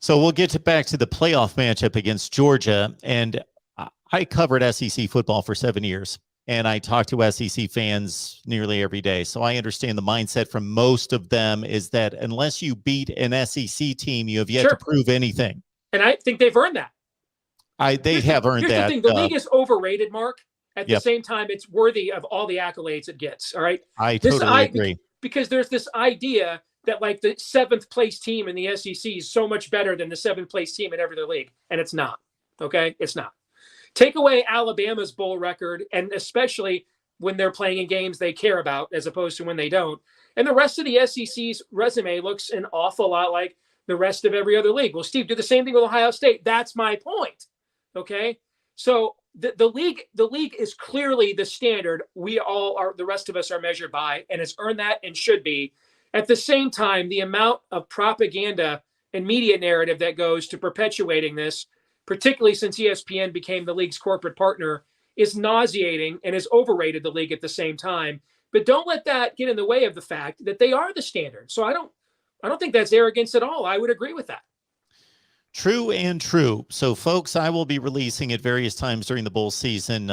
So we'll get back to the playoff matchup against Georgia. And I covered SEC football for 7 years, and I talk to SEC fans nearly every day. So I understand the mindset from most of them is that unless you beat an SEC team, you have yet to prove anything. And I think they've earned that. They have earned that. Here's the thing. The league is overrated, Mark. At the same time, it's worthy of all the accolades it gets. All right. I totally agree. Because there's this idea that like the 7th place team in the SEC is so much better than the 7th place team in every other league. And it's not. Okay. It's not. Take away Alabama's bowl record, and especially when they're playing in games they care about as opposed to when they don't. And the rest of the SEC's resume looks an awful lot like the rest of every other league. Well, Steve, do the same thing with Ohio State. That's my point. Okay. So the league is clearly the standard we all are, the rest of us are measured by, and has earned that and should be. At the same time, the amount of propaganda and media narrative that goes to perpetuating this, particularly since ESPN became the league's corporate partner, is nauseating and has overrated the league at the same time. But don't let that get in the way of the fact that they are the standard. So I don't think that's arrogance at all. I would agree with that. True and true. So, folks, I will be releasing at various times during the bowl season,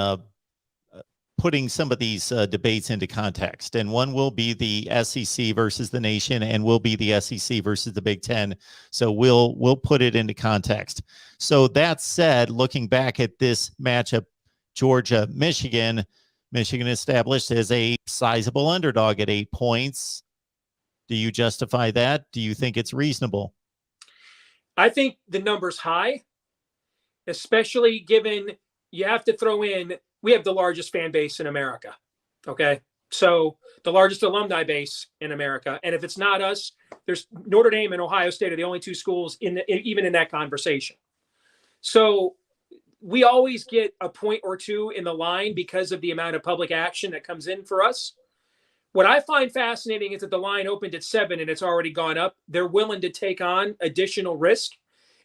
putting some of these debates into context. And one will be the SEC versus the nation, and will be the SEC versus the Big Ten. So we'll put it into context. So that said, looking back at this matchup, Georgia, Michigan established as a sizable underdog at 8 points. Do you justify that? Do you think it's reasonable? I think the number's high, especially given you have to throw in, we have the largest fan base in America. Okay. So the largest alumni base in America. And if it's not us, there's Notre Dame and Ohio State are the only 2 schools even in that conversation. So we always get a point or two in the line because of the amount of public action that comes in for us. What I find fascinating is that the line opened at 7 and it's already gone up. They're willing to take on additional risk.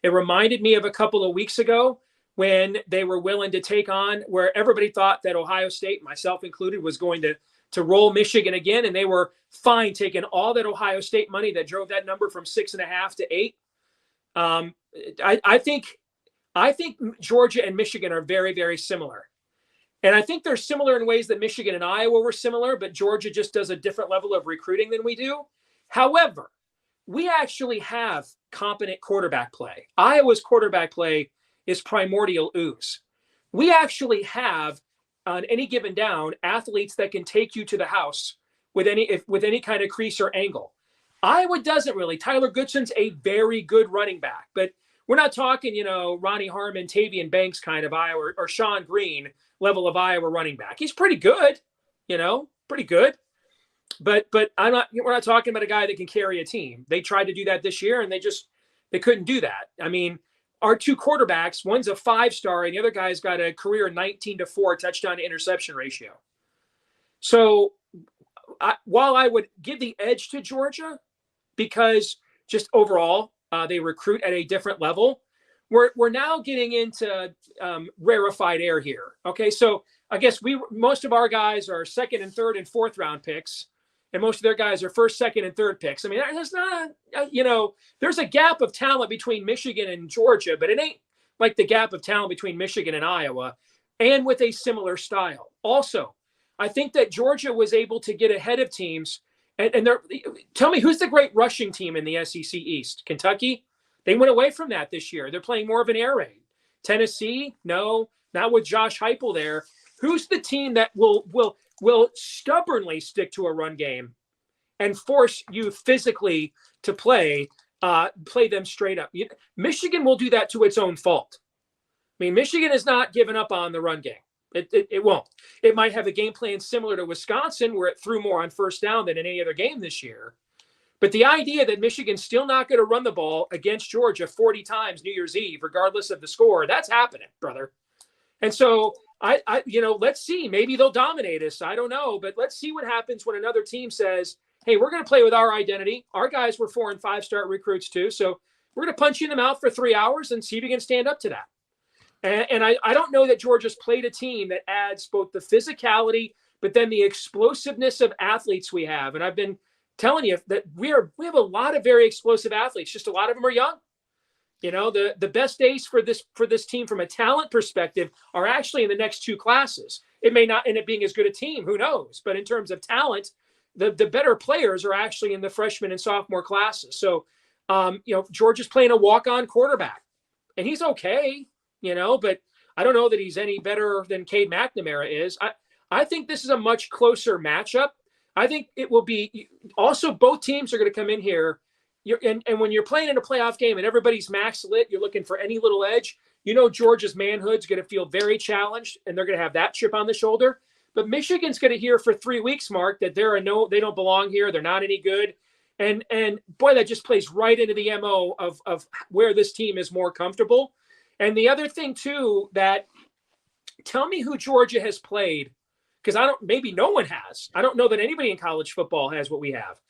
It reminded me of a couple of weeks ago when they were willing to take on, where everybody thought that Ohio State, myself included, was going to roll Michigan again. And they were fine taking all that Ohio State money that drove that number from 6.5 to 8. I think Georgia and Michigan are very, very similar. And I think they're similar in ways that Michigan and Iowa were similar, but Georgia just does a different level of recruiting than we do. However, we actually have competent quarterback play. Iowa's quarterback play is primordial ooze. We actually have, on any given down, athletes that can take you to the house with any kind of crease or angle. Iowa doesn't really. Tyler Goodson's a very good running back, but we're not talking, Ronnie Harmon, Tavian Banks kind of Iowa or Sean Green level of Iowa running back. He's pretty good, pretty good. But we're not talking about a guy that can carry a team. They tried to do that this year and they couldn't do that. I mean, our 2 quarterbacks, one's a 5-star and the other guy's got a career 19-4 touchdown to interception ratio. So while I would give the edge to Georgia because just overall they recruit at a different level, we're now getting into rarefied air here. Okay, so I guess most of our guys are 2nd and 3rd and 4th round picks, and most of their guys are 1st, 2nd, and 3rd picks. I mean, there's not, there's a gap of talent between Michigan and Georgia, but it ain't like the gap of talent between Michigan and Iowa, and with a similar style. Also, I think that Georgia was able to get ahead of teams, and tell me who's the great rushing team in the SEC East? Kentucky? They went away from that this year. They're playing more of an air raid. Tennessee? No, not with Josh Heupel there. Who's the team that will stubbornly stick to a run game and force you physically to play them straight up? Michigan will do that to its own fault. I mean, Michigan is not giving up on the run game. It won't. It might have a game plan similar to Wisconsin where it threw more on 1st down than in any other game this year. But the idea that Michigan's still not going to run the ball against Georgia 40 times New Year's Eve, regardless of the score, that's happening, brother. And so let's see, maybe they'll dominate us. I don't know, but let's see what happens when another team says, hey, we're going to play with our identity. Our guys were 4- and 5-star recruits too. So we're going to punch you in the mouth for 3 hours and see if you can stand up to that. And I don't know that Georgia's played a team that adds both the physicality, but then the explosiveness of athletes we have. And I've been telling you that we have a lot of very explosive athletes. Just a lot of them are young. You know, the best days for this team from a talent perspective are actually in the next two classes. It may not end up being as good a team, who knows? But in terms of talent, the better players are actually in the freshman and sophomore classes. So, you know, Georgia's playing a walk-on quarterback, and he's okay, you know, but I don't know that he's any better than Cade McNamara is. I think this is a much closer matchup. I think it will be also both teams are going to come in here. And when you're playing in a playoff game and everybody's max lit, you're looking for any little edge. You know, Georgia's manhood's going to feel very challenged, and they're going to have that chip on the shoulder. But Michigan's going to hear for 3 weeks, Mark, that they don't belong here. They're not any good. And boy, that just plays right into the MO of where this team is more comfortable. And the other thing too, that tell me who Georgia has played, because maybe no one has. I don't know that anybody in college football has what we have.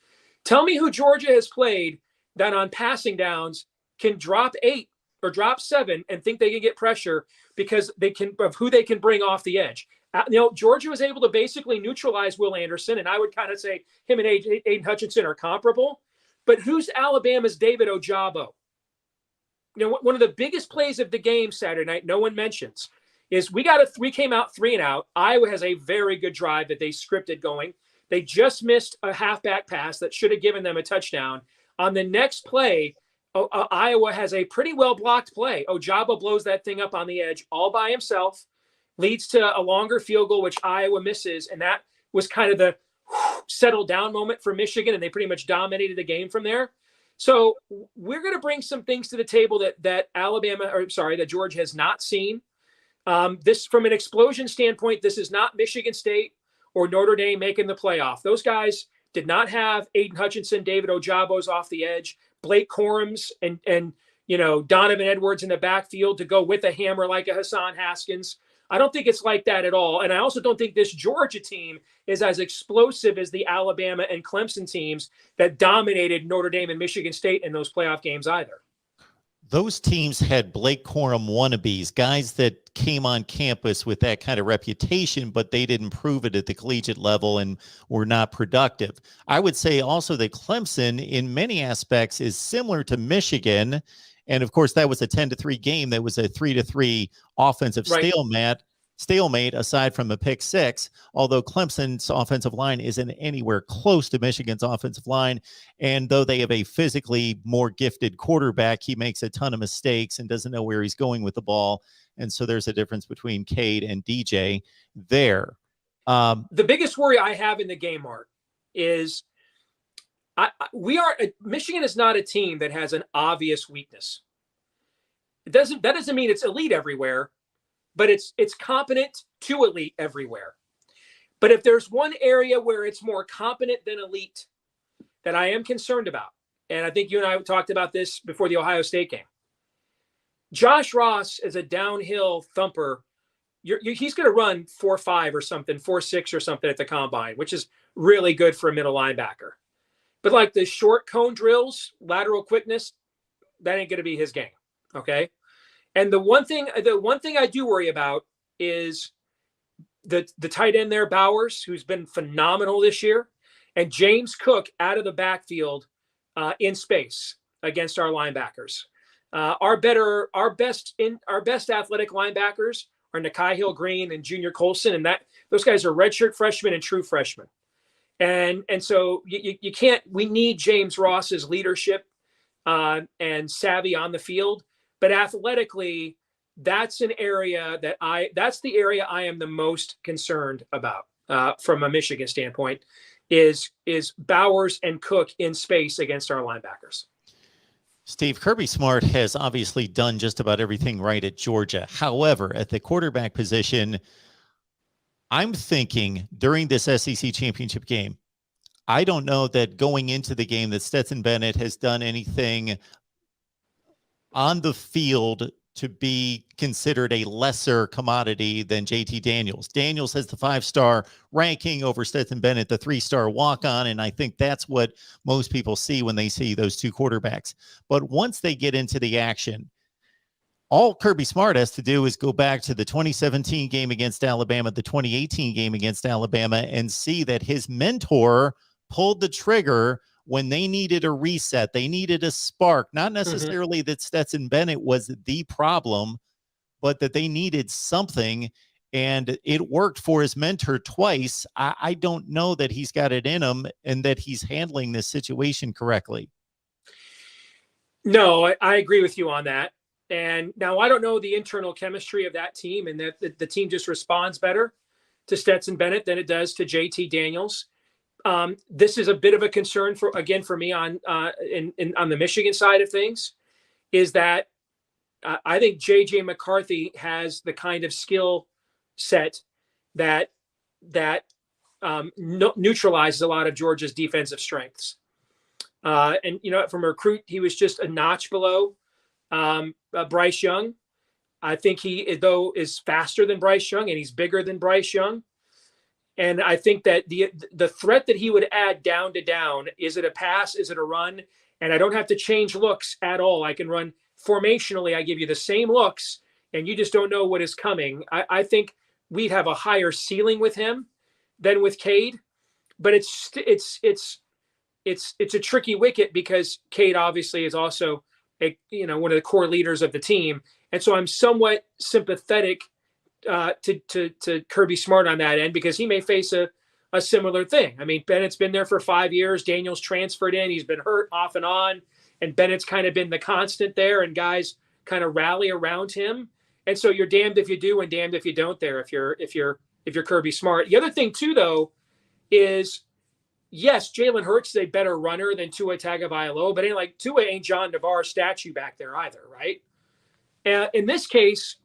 Tell me who Georgia has played that on passing downs can drop 8 or drop 7 and think they can get pressure because of who they can bring off the edge. You know, Georgia was able to basically neutralize Will Anderson, and I would kind of say him and Aiden Hutchinson are comparable. But who's Alabama's David Ojabo? You know, one of the biggest plays of the game Saturday night, no one mentions, is we came out 3 and out. Iowa has a very good drive that they scripted going. They just missed a halfback pass that should have given them a touchdown. On the next play, Iowa has a pretty well-blocked play. Ojabo blows that thing up on the edge all by himself, leads to a longer field goal, which Iowa misses, and that was kind of the settle down moment for Michigan, and they pretty much dominated the game from there. So we're going to bring some things to the table that Georgia has not seen. This, from an explosion standpoint, this is not Michigan State or Notre Dame making the playoff. Those guys did not have Aiden Hutchinson, David Ojabos off the edge, Blake Corums, and you know, Donovan Edwards in the backfield to go with a hammer like a Hassan Haskins. I don't think it's like that at all. And I also don't think this Georgia team is as explosive as the Alabama and Clemson teams that dominated Notre Dame and Michigan State in those playoff games either. Those teams had Blake Corum wannabes, guys that came on campus with that kind of reputation, but they didn't prove it at the collegiate level and were not productive. I would say also that Clemson, in many aspects, is similar to Michigan. And of course, that was a 10-3 game. That was a 3-3 offensive stalemate, aside from a pick 6, although Clemson's offensive line isn't anywhere close to Michigan's offensive line. And though they have a physically more gifted quarterback, he makes a ton of mistakes and doesn't know where he's going with the ball. And so there's a difference between Cade and DJ there. The biggest worry I have in the game, Mark, is Michigan is not a team that has an obvious weakness. That doesn't mean it's elite everywhere, but it's competent to elite everywhere. But if there's one area where it's more competent than elite that I am concerned about, and I think you and I talked about this before the Ohio State game, Josh Ross is a downhill thumper. He's going to run 4.5 or something, 4.6 or something at the combine, which is really good for a middle linebacker. But like the short cone drills, lateral quickness, that ain't going to be his game. Okay. And the one thing I do worry about is the tight end there, Bowers, who's been phenomenal this year, and James Cook out of the backfield in space against our linebackers. Our best athletic linebackers are Nakai Hill-Green and Junior Colson, and those guys are redshirt freshmen and true freshmen. And so you can't. We need James Ross's leadership and savvy on the field. But athletically, that's the area I am the most concerned about from a Michigan standpoint is Bowers and Cook in space against our linebackers. Steve, Kirby Smart has obviously done just about everything right at Georgia. However, at the quarterback position, I'm thinking during this SEC championship game, I don't know that going into the game that Stetson Bennett has done anything on the field to be considered a lesser commodity than JT Daniels. Daniels has the 5-star ranking over Stetson Bennett, the 3-star walk-on, and I think that's what most people see when they see those two quarterbacks. But once they get into the action, all Kirby Smart has to do is go back to the 2017 game against Alabama, the 2018 game against Alabama, and see that his mentor pulled the trigger when they needed a reset, they needed a spark, not Mm-hmm. necessarily that Stetson Bennett was the problem, but that they needed something, and it worked for his mentor twice. I don't know that he's got it in him and that he's handling this situation correctly. No, I agree with you on that. And now I don't know the internal chemistry of that team, and that the team just responds better to Stetson Bennett than it does to JT Daniels. This is a bit of a concern for me on on the Michigan side of things, is that I think JJ McCarthy has the kind of skill set that neutralizes a lot of Georgia's defensive strengths. And from a recruit, he was just a notch below Bryce Young. I think he, though, is faster than Bryce Young, and he's bigger than Bryce Young. And I think that the threat that he would add down to down, is it a pass? Is it a run? And I don't have to change looks at all. I can run formationally. I give you the same looks, and you just don't know what is coming. I think we'd have a higher ceiling with him than with Cade, but it's a tricky wicket, because Cade obviously is also one of the core leaders of the team, and so I'm somewhat sympathetic to Kirby Smart on that end, because he may face a similar thing. I mean, Bennett's been there for 5 years. Daniels transferred in. He's been hurt off and on, and Bennett's kind of been the constant there, and guys kind of rally around him. And so you're damned if you do and damned if you don't there, if you're Kirby Smart. The other thing too, though, is, yes, Jalen Hurts is a better runner than Tua Tagovailoa, but Tua ain't John Navarre statue back there either, right? In this case,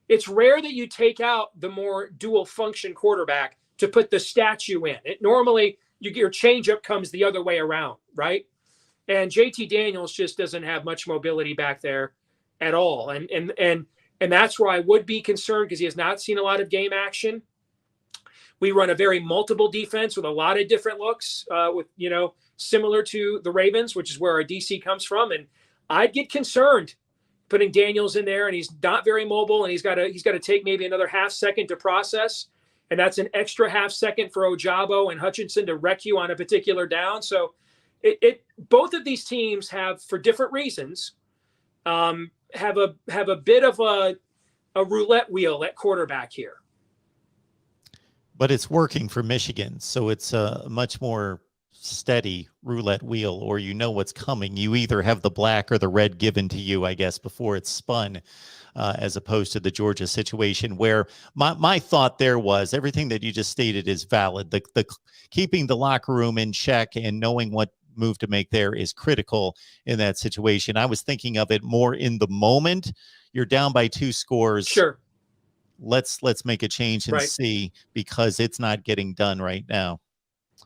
it's rare that you take out the more dual function quarterback to put the statue in. Normally your changeup comes the other way around, right? And JT Daniels just doesn't have much mobility back there at all, and that's where I would be concerned, because he has not seen a lot of game action. We run a very multiple defense with a lot of different looks, similar to the Ravens, which is where our DC comes from. And I'd get concerned putting Daniels in there, and he's not very mobile, and he's got to take maybe another half second to process, and that's an extra half second for Ojabo and Hutchinson to wreck you on a particular down. So both of these teams have, for different reasons, have a bit of a roulette wheel at quarterback here. But it's working for Michigan, so it's a much more steady roulette wheel, or what's coming. You either have the black or the red given to you, I guess, before it's spun, as opposed to the Georgia situation, where my thought there was, everything that you just stated is valid. The keeping the locker room in check and knowing what move to make there is critical in that situation. I was thinking of it more in the moment. You're down by 2 scores. Sure. Let's make a change and see, because it's not getting done right now.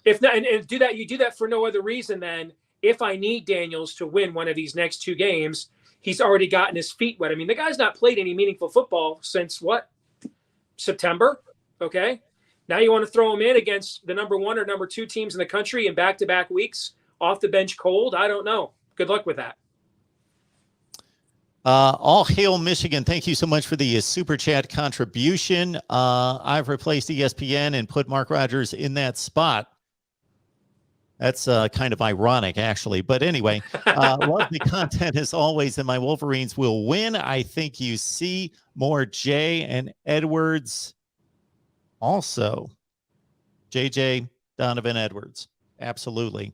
If not, and you do that for no other reason than, if I need Daniels to win one of these next 2 games, he's already gotten his feet wet. I mean, the guy's not played any meaningful football since September. Okay. Now you want to throw him in against the number 1 or number 2 teams in the country in back-to-back weeks off the bench cold? I don't know. Good luck with that. All hail Michigan. Thank you so much for the super chat contribution. I've replaced ESPN and put Mark Rogers in that spot. That's kind of ironic, actually. But anyway, love the content as always, and my Wolverines will win. I think you see more Jay and Edwards also. JJ Donovan Edwards. Absolutely.